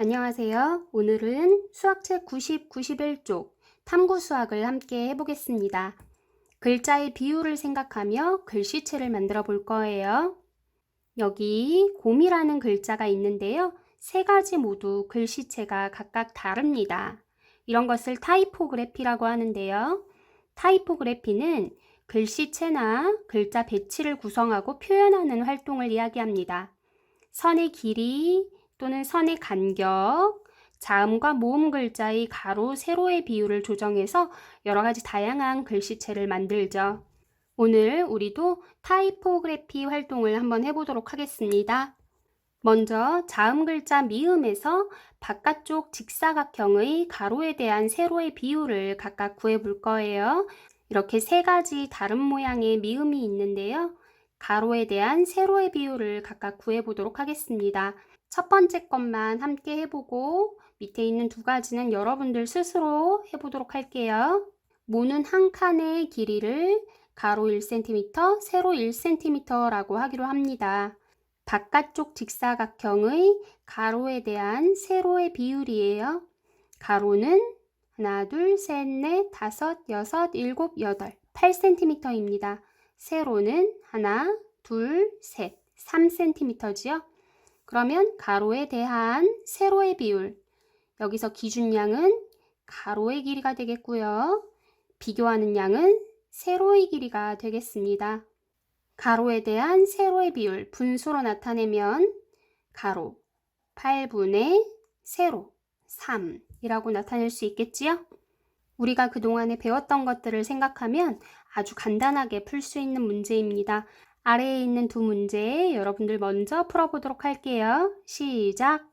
안녕하세요. 오늘은 수학책 90, 91쪽 탐구 수학을 함께 해보겠습니다. 글자의 비율을 생각하며 글씨체를 만들어 볼 거예요. 여기 곰이라는 글자가 있는데요. 세 가지 모두 글씨체가 각각 다릅니다. 이런 것을 타이포그래피라고 하는데요. 타이포그래피는 글씨체나 글자 배치를 구성하고 표현하는 활동을 이야기합니다. 선의 길이 또는 선의 간격, 자음과 모음 글자의 가로, 세로의 비율을 조정해서 여러 가지 다양한 글씨체를 만들죠. 오늘 우리도 타이포그래피 활동을 한번 해보도록 하겠습니다. 먼저 자음 글자 미음에서 바깥쪽 직사각형의 가로에 대한 세로의 비율을 각각 구해볼 거예요. 이렇게 세 가지 다른 모양의 미음이 있는데요. 가로에 대한 세로의 비율을 각각 구해보도록 하겠습니다. 첫 번째 것만 함께 해보고 밑에 있는 두 가지는 여러분들 스스로 해보도록 할게요. 모는 한 칸의 길이를 가로 1cm, 세로 1cm라고 하기로 합니다. 바깥쪽 직사각형의 가로에 대한 세로의 비율이에요. 가로는 하나, 둘, 셋, 넷, 다섯, 여섯, 일곱, 여덟, 8cm입니다. 세로는 하나, 둘, 셋, 3cm지요. 그러면 가로에 대한 세로의 비율, 여기서 기준량은 가로의 길이가 되겠고요. 비교하는 양은 세로의 길이가 되겠습니다. 가로에 대한 세로의 비율 분수로 나타내면 가로 8분의 세로 3이라고 나타낼 수 있겠지요? 우리가 그동안에 배웠던 것들을 생각하면 아주 간단하게 풀 수 있는 문제입니다. 아래에 있는 두 문제 여러분들 먼저 풀어보도록 할게요. 시작!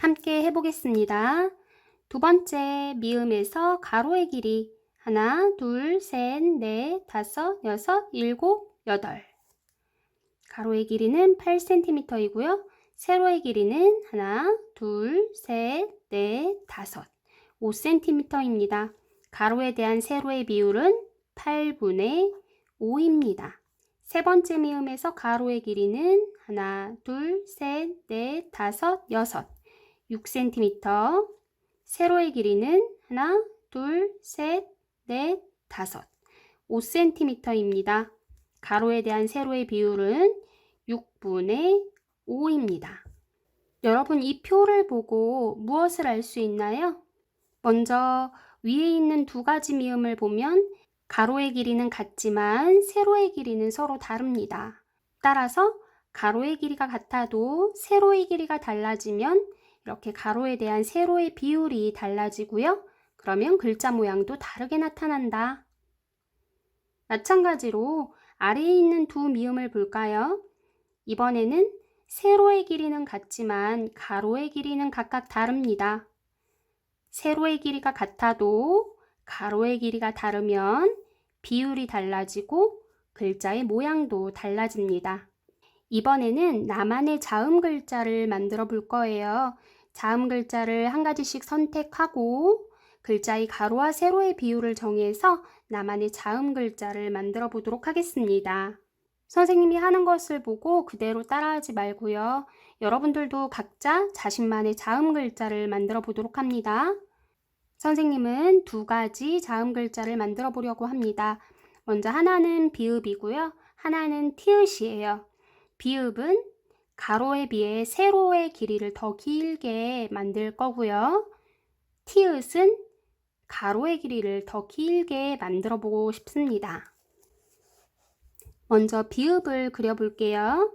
함께 해보겠습니다. 두 번째 미음에서 가로의 길이 하나, 둘, 셋, 넷, 다섯, 여섯, 일곱, 여덟. 가로의 길이는 8cm이고요. 세로의 길이는 하나, 둘, 셋, 넷, 다섯, 5cm입니다. 가로에 대한 세로의 비율은 8분의 5입니다. 세 번째 미음에서 가로의 길이는 하나, 둘, 셋, 넷, 다섯, 여섯, 6cm, 세로의 길이는 하나, 둘, 셋, 넷, 다섯, 5cm입니다. 가로에 대한 세로의 비율은 6분의 5입니다. 여러분 이 표를 보고 무엇을 알 수 있나요? 먼저 위에 있는 두 가지 미음을 보면 가로의 길이는 같지만 세로의 길이는 서로 다릅니다. 따라서 가로의 길이가 같아도 세로의 길이가 달라지면 이렇게 가로에 대한 세로의 비율이 달라지고요. 그러면 글자 모양도 다르게 나타난다. 마찬가지로 아래에 있는 두 미음을 볼까요? 이번에는 세로의 길이는 같지만 가로의 길이는 각각 다릅니다. 세로의 길이가 같아도 가로의 길이가 다르면 비율이 달라지고 글자의 모양도 달라집니다. 이번에는 나만의 자음 글자를 만들어 볼 거예요. 자음 글자를 한 가지씩 선택하고 글자의 가로와 세로의 비율을 정해서 나만의 자음 글자를 만들어 보도록 하겠습니다. 선생님이 하는 것을 보고 그대로 따라하지 말고요. 여러분들도 각자 자신만의 자음 글자를 만들어 보도록 합니다. 선생님은 두 가지 자음 글자를 만들어 보려고 합니다. 먼저 하나는 비읍이고요. 하나는 티읕이에요. 비읍은 가로에 비해 세로의 길이를 더 길게 만들 거고요. 티읕은 가로의 길이를 더 길게 만들어 보고 싶습니다. 먼저 비읍을 그려 볼게요.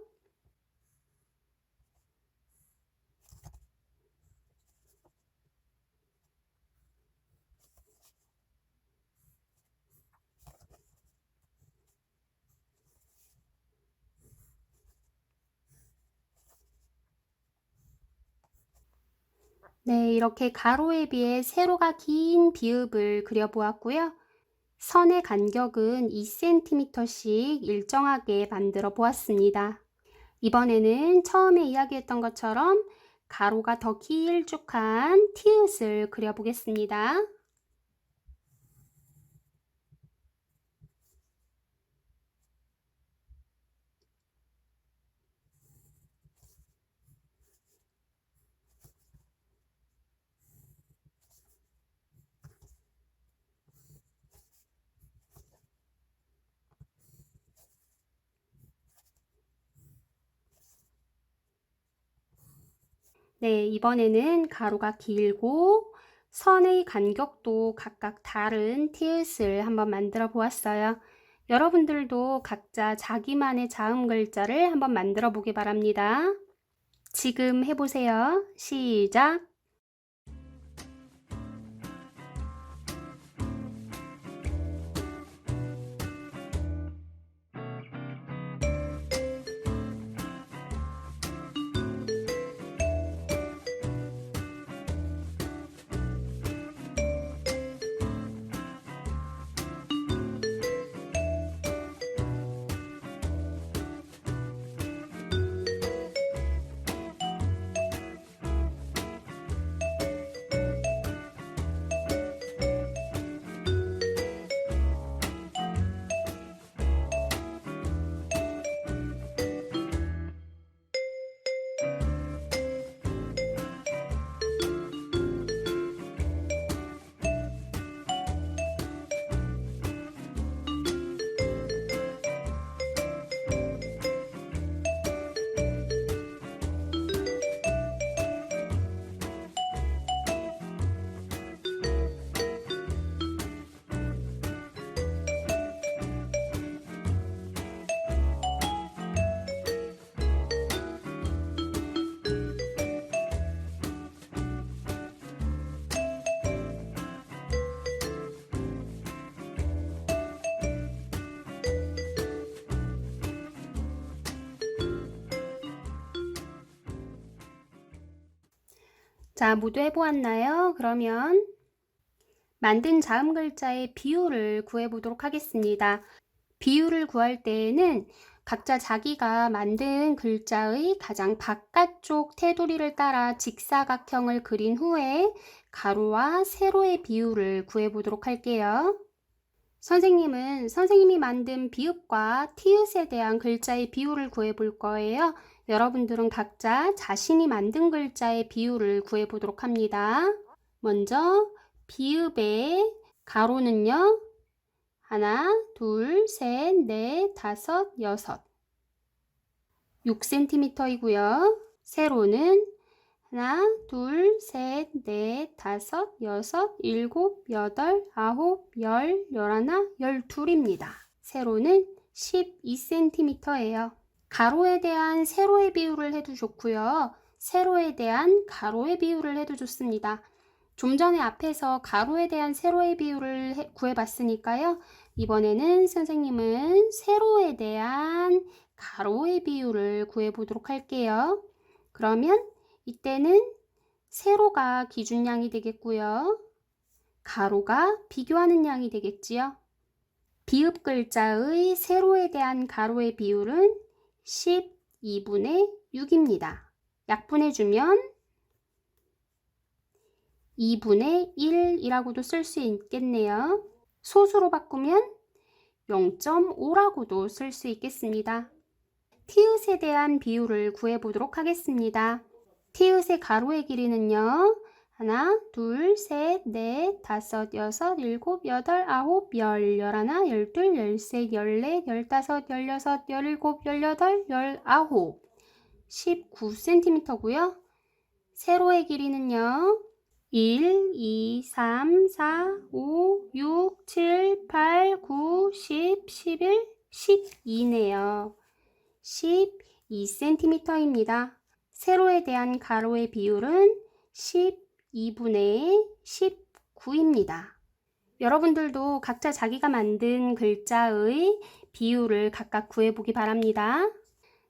네, 이렇게 가로에 비해 세로가 긴 비읍을 그려보았고요. 선의 간격은 2cm씩 일정하게 만들어 보았습니다. 이번에는 처음에 이야기했던 것처럼 가로가 더 길쭉한 티읕을 그려보겠습니다. 네, 이번에는 가로가 길고 선의 간격도 각각 다른 티읕을 한번 만들어 보았어요. 여러분들도 각자 자기만의 자음 글자를 한번 만들어 보기 바랍니다. 지금 해보세요. 시작! 자, 모두 해보았나요? 그러면 만든 자음 글자의 비율을 구해보도록 하겠습니다. 비율을 구할 때에는 각자 자기가 만든 글자의 가장 바깥쪽 테두리를 따라 직사각형을 그린 후에 가로와 세로의 비율을 구해보도록 할게요. 선생님은 선생님이 만든 비읍과 티읕에 대한 글자의 비율을 구해볼 거예요. 여러분들은 각자 자신이 만든 글자의 비율을 구해보도록 합니다. 먼저 비읍의 가로는요. 하나, 둘, 셋, 넷, 다섯, 여섯 6cm이고요. 세로는 하나, 둘, 셋, 넷, 다섯, 여섯, 일곱, 여덟, 아홉, 열, 열하나, 열둘입니다. 세로는 12cm예요. 가로에 대한 세로의 비율을 해도 좋고요. 세로에 대한 가로의 비율을 해도 좋습니다. 좀 전에 앞에서 가로에 대한 세로의 비율을 구해봤으니까요. 이번에는 선생님은 세로에 대한 가로의 비율을 구해보도록 할게요. 그러면 이때는 세로가 기준량이 되겠고요. 가로가 비교하는 양이 되겠지요. 비읍 글자의 세로에 대한 가로의 비율은 12분의 6입니다. 약분해주면 2분의 1이라고도 쓸 수 있겠네요. 소수로 바꾸면 0.5라고도 쓸 수 있겠습니다. 티읕에 대한 비율을 구해보도록 하겠습니다. 티읕의 가로의 길이는요. 하나, 둘, 셋, 넷, 다섯, 여섯, 일곱, 여덟, 아홉, 열, 열하나, 열둘, 열셋, 열넷, 열다섯, 열여섯, 열일곱, 열여덟, 열아홉 19cm고요. 세로의 길이는요. 1, 2, 3, 4, 5, 6, 7, 8, 9, 10, 11, 12네요. 12cm입니다. 세로에 대한 가로의 비율은 12분의 19입니다. 여러분들도 각자 자기가 만든 글자의 비율을 각각 구해보기 바랍니다.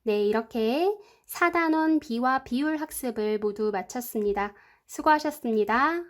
네, 이렇게 4단원 비와 비율 학습을 모두 마쳤습니다. 수고하셨습니다.